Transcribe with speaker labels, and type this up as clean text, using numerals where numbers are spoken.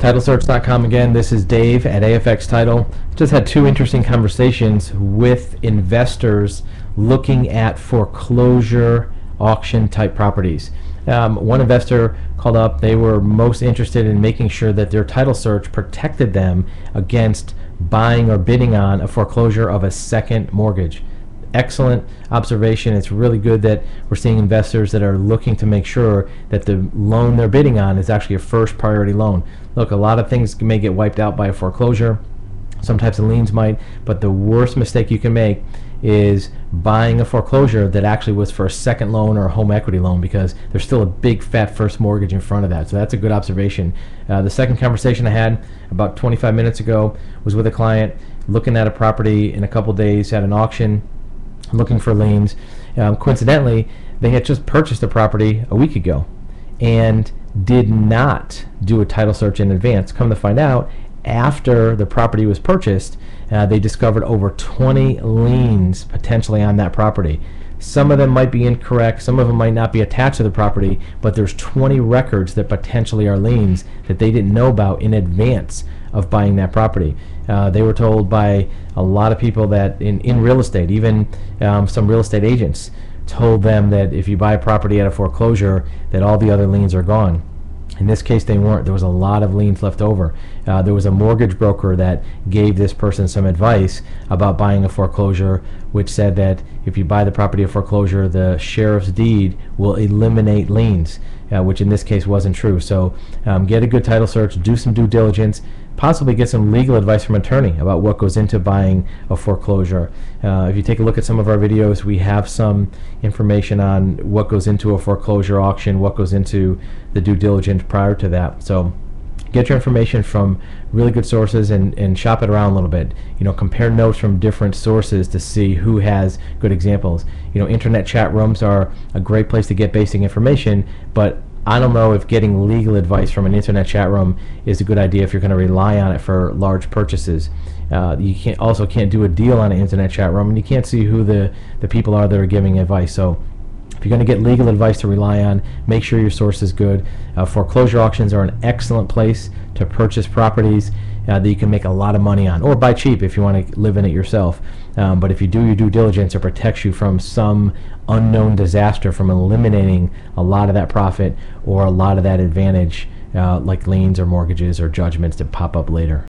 Speaker 1: TitleSearch.com again. This is Dave at AFX Title. Just had two interesting conversations with investors looking at foreclosure auction type properties. One investor called up. They were most interested in making sure that their title search protected them against buying or bidding on a foreclosure of a second mortgage. Excellent observation. It's really good that we're seeing investors that are looking to make sure that the loan they're bidding on is actually a first priority loan. Look, a lot of things may get wiped out by a foreclosure. Some types of liens might, but the worst mistake you can make is buying a foreclosure that actually was for a second loan or a home equity loan, because there's still a big fat first mortgage in front of that. So that's a good observation. The second conversation I had about 25 minutes ago was with a client looking at a property in a couple days at an auction, looking for liens. Coincidentally, they had just purchased a property a week ago and did not do a title search in advance. Come to find out, after the property was purchased, they discovered over 20 liens potentially on that property. Some of them might be incorrect, some of them might not be attached to the property, but there's 20 records that potentially are liens that they didn't know about in advance of buying that property. They were told by a lot of people that in real estate, even some real estate agents told them that if you buy a property at a foreclosure, that all the other liens are gone. In this case, they weren't. There was a lot of liens left over. There was a mortgage broker that gave this person some advice about buying a foreclosure, which said that if you buy the property at foreclosure, the sheriff's deed will eliminate liens, which in this case wasn't true. So get a good title search, do some due diligence, possibly get some legal advice from an attorney about what goes into buying a foreclosure. If you take a look at some of our videos, we have some information on what goes into a foreclosure auction, what goes into the due diligence prior to that. So get your information from really good sources and shop it around a little bit. Compare notes from different sources to see who has good examples. Internet chat rooms are a great place to get basic information, but I don't know if getting legal advice from an internet chat room is a good idea if you're going to rely on it for large purchases. You can't do a deal on an internet chat room, and you can't see who the people are that are giving advice. So if you're going to get legal advice to rely on, make sure your source is good. Foreclosure auctions are an excellent place to purchase properties that you can make a lot of money on, or buy cheap if you want to live in it yourself. But if you do your due diligence, it protects you from some unknown disaster, from eliminating a lot of that profit or a lot of that advantage, like liens or mortgages or judgments that pop up later.